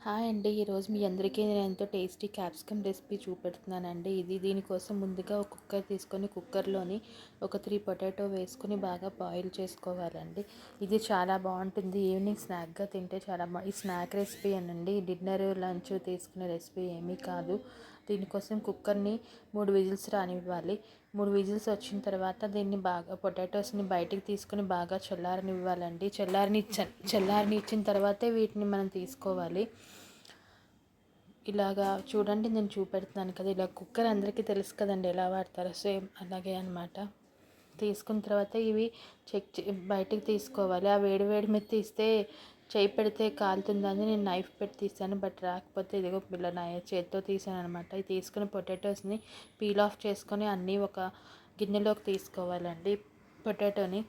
Hi అండి. ఈరోజు మీ అందరికీ నేను ఎంతో టేస్టీ క్యాప్సికమ్ రెసిపీ చూపెడుతున్నానండి. దీనికోసం ముందుగా ఒక కుక్కర్ తీసుకొని కుక్కర్లోని ఒక 3 పొటాటో వేసుకొని బాగా బాయిల్ చేసుకోవాలండి. ఇది చాలా బాగుంటుంది. ఈవినింగ్ స్నాక్గా తింటే చాలా ఈ స్నాక్ రెసిపీ అనండి. డిన్నర్ లంచ్ తీసుకునే రెసిపీ ఏమీ కాదు. దీనికోసం కుక్కర్ని 3 విజిల్స్ రానివ్వాలి. 3 విజిల్స్ వచ్చిన తర్వాత దీన్ని బాగా పొటాటోస్ని బయటికి తీసుకొని బాగా చల్లారనివ్వాలండి. చల్లారనిచ్చిన తర్వాతే వీటిని మనం తీసుకోవాలి. ఇలాగా చూడండి, నేను చూపెడుతున్నాను కదా, ఇలా కుక్కర్ అందరికీ తెలుసు కదండి ఎలా వాడతారో, సేమ్ అలాగే అనమాట. తీసుకున్న తర్వాత ఇవి బయటికి తీసుకోవాలి. ఆ వేడి వేడి మీద తీస్తే చేయి పెడితే కాలుతుందని నేను నైఫ్ పెట్టి తీసాను, బట్ రాకపోతే ఇదిగో నా చేతితో తీసాను అనమాట. ఇది తీసుకుని పొటాటోస్ని పీల్ ఆఫ్ చేసుకొని అన్నీ ఒక గిన్నెలోకి తీసుకోవాలండి. పొటాటోని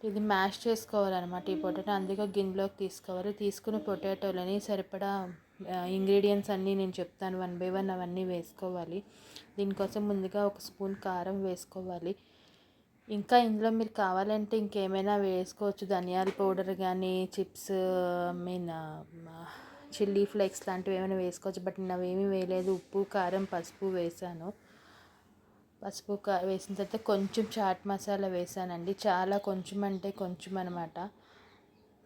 ఇది మ్యాష్ చేసుకోవాలన్నమాట. ఈ పొటాటో అందుకే గిన్నెలోకి తీసుకోవాలి. తీసుకుని పొటాటోలని సరిపడా ఇంగ్రీడియంట్స్ అన్నీ నేను చెప్తాను, 1 బై 1 అవన్నీ వేసుకోవాలి. దీనికోసం ముందుగా 1 స్పూన్ కారం వేసుకోవాలి. ఇంకా ఇందులో మీరు కావాలంటే ఇంకేమైనా వేసుకోవచ్చు, ధనియాల పౌడర్ కానీ చిప్స్ చిల్లీ ఫ్లేక్స్ లాంటివి ఏమైనా వేసుకోవచ్చు, బట్ నేను అవేమీ వేయలేదు. ఉప్పు, కారం, పసుపు వేసాను. వేసిన తర్వాత కొంచెం చాట్ మసాలా వేసానండి. చాలా కొంచెం అంటే కొంచెం అనమాట.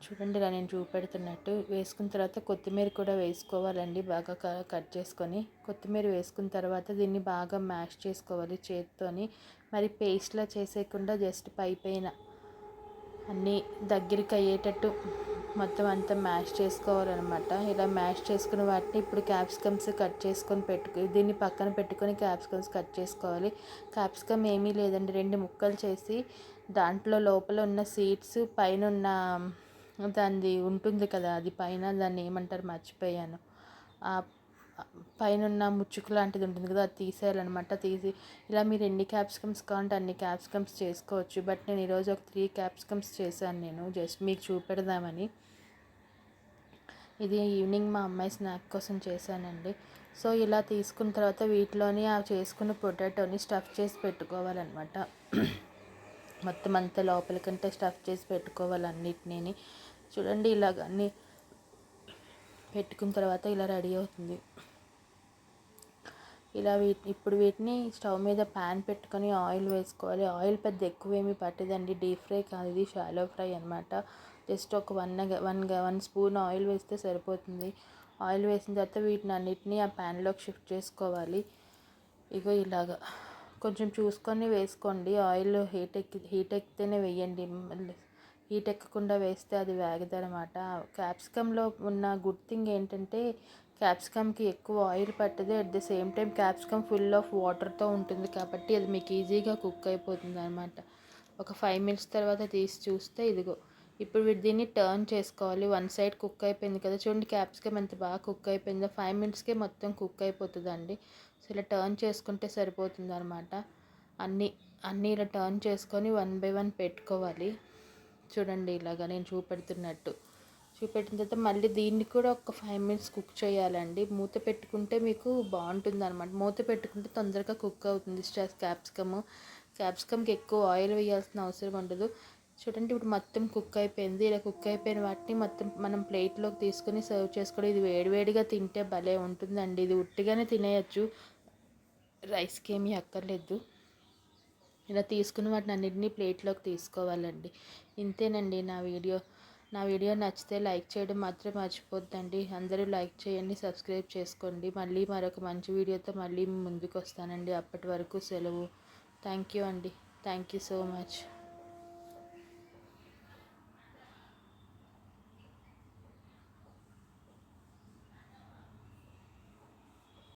చూడండి, ఇలా నేను చూపెడుతున్నట్టు. వేసుకున్న తర్వాత కొత్తిమీర కూడా వేసుకోవాలండి, బాగా కట్ చేసుకొని. కొత్తిమీర వేసుకున్న తర్వాత దీన్ని బాగా మ్యాష్ చేసుకోవాలి చేత్తోని. మరి పేస్ట్లా చేసేయకుండా జస్ట్ పైన అన్నీ దగ్గరికి అయ్యేటట్టు మొత్తం అంతా మ్యాష్ చేసుకోవాలన్నమాట. ఇలా మ్యాష్ చేసుకున్న వాటిని ఇప్పుడు క్యాప్సికమ్స్ కట్ చేసుకొని దీన్ని పక్కన పెట్టుకొని క్యాప్సికమ్స్ కట్ చేసుకోవాలి. క్యాప్సికమ్ ఏమీ లేదండి, 2 ముక్కలు చేసి దాంట్లో లోపల ఉన్న సీడ్స్ పైన ఉన్న దానిది ఉంటుంది కదా, అది పైన దాన్ని ఏమంటారు మర్చిపోయాను, ఆ పైన ఉన్న ముచ్చుకు లాంటిది ఉంటుంది కదా, అది తీసేయాలన్నమాట. తీసి ఇలా మీరు ఎన్ని క్యాప్సికమ్స్ కావాలంటే అన్ని క్యాప్సికమ్స్ చేసుకోవచ్చు, బట్ నేను ఈరోజు ఒక 3 క్యాప్సికమ్స్ చేశాను, నేను జస్ట్ మీకు చూపెడదామని. ఇది ఈవినింగ్ మా అమ్మాయి స్నాక్ కోసం చేశానండి. సో ఇలా తీసుకున్న తర్వాత వీటిలోని ఆ చేసుకున్న పొటాటోని స్టఫ్ చేసి పెట్టుకోవాలన్నమాట. మొత్తం అంతా లోపలికంటే స్టఫ్ చేసి పెట్టుకోవాలి అన్నిటినీ. చూడండి, ఇలాగ అన్నీ పెట్టుకున్న తర్వాత ఇలా రెడీ అవుతుంది. ఇలా ఇప్పుడు వీటిని స్టవ్ మీద ప్యాన్ పెట్టుకొని ఆయిల్ వేసుకోవాలి. ఆయిల్ పెద్ద ఎక్కువ ఏమీ పట్టదండి, డీప్ ఫ్రై కాదు, ఇది షాలో ఫ్రై అనమాట. జస్ట్ ఒక 1 స్పూన్ ఆయిల్ వేస్తే సరిపోతుంది. ఆయిల్ వేసిన తర్వాత వీటిని అన్నిటినీ ఆ ప్యాన్లోకి షిఫ్ట్ చేసుకోవాలి. ఇగో ఇలాగా కొంచెం చూసుకొని వేసుకోండి. ఆయిల్ హీట్ ఎక్కితేనే వేయండి, హీట్ ఎక్కకుండా వేస్తే అది వేగదనమాట. క్యాప్సికంలో ఉన్న గుడ్ థింగ్ ఏంటంటే క్యాప్సికమ్కి ఎక్కువ ఆయిల్ పట్టదు. At the same time capsicum full of వాటర్తో ఉంటుంది కాబట్టి అది మీకు ఈజీగా కుక్ అయిపోతుంది అనమాట. ఒక 5 మినిట్స్ తర్వాత తీసి చూస్తే ఇదిగో ఇప్పుడు దీన్ని టర్న్ చేసుకోవాలి. 1 సైడ్ కుక్ అయిపోయింది కదా, చూడండి క్యాప్సికమ్ ఎంత బాగా కుక్ అయిపోయిందో. 5 మినిట్స్కే మొత్తం కుక్ అయిపోతుందండి. సో ఇలా టర్న్ చేసుకుంటే సరిపోతుంది అనమాట. అన్నీ ఇలా టర్న్ చేసుకొని 1 బై 1 పెట్టుకోవాలి. చూడండి, ఇలాగా నేను చూపెట్టిన తర్వాత మళ్ళీ దీన్ని కూడా ఒక 5 మినిట్స్ కుక్ చేయాలండి. మూత పెట్టుకుంటే మీకు బాగుంటుంది అనమాట. మూత పెట్టుకుంటే తొందరగా కుక్ అవుతుంది క్యాప్సికమ్కి ఎక్కువ ఆయిల్ వేయాల్సిన అవసరం ఉండదు. చూడండి, ఇప్పుడు మొత్తం కుక్ అయిపోయింది. ఇలా కుక్ అయిపోయిన వాటిని మొత్తం మనం ప్లేట్లోకి తీసుకొని సర్వ్ చేసుకోవడం. ఇది వేడివేడిగా తింటే భలే ఉంటుందండి. ఇది ఉట్టిగానే తినేయచ్చు, రైస్కి ఏమీ అక్కర్లేదు. ఇలా తీసుకున్న వాటిని అన్నింటినీ ప్లేట్లోకి తీసుకోవాలండి. ఇంతేనండి నా వీడియో నచ్చితే లైక్ చేయడం మాత్రం మర్చిపోద్దండి. అందరూ లైక్ చేయండి, సబ్స్క్రైబ్ చేసుకోండి. మళ్ళీ మరొక మంచి వీడియోతో మళ్ళీ ముందుకు వస్తానండి. అప్పటి వరకు సెలవు. థ్యాంక్ యూ అండి. Thank you so much.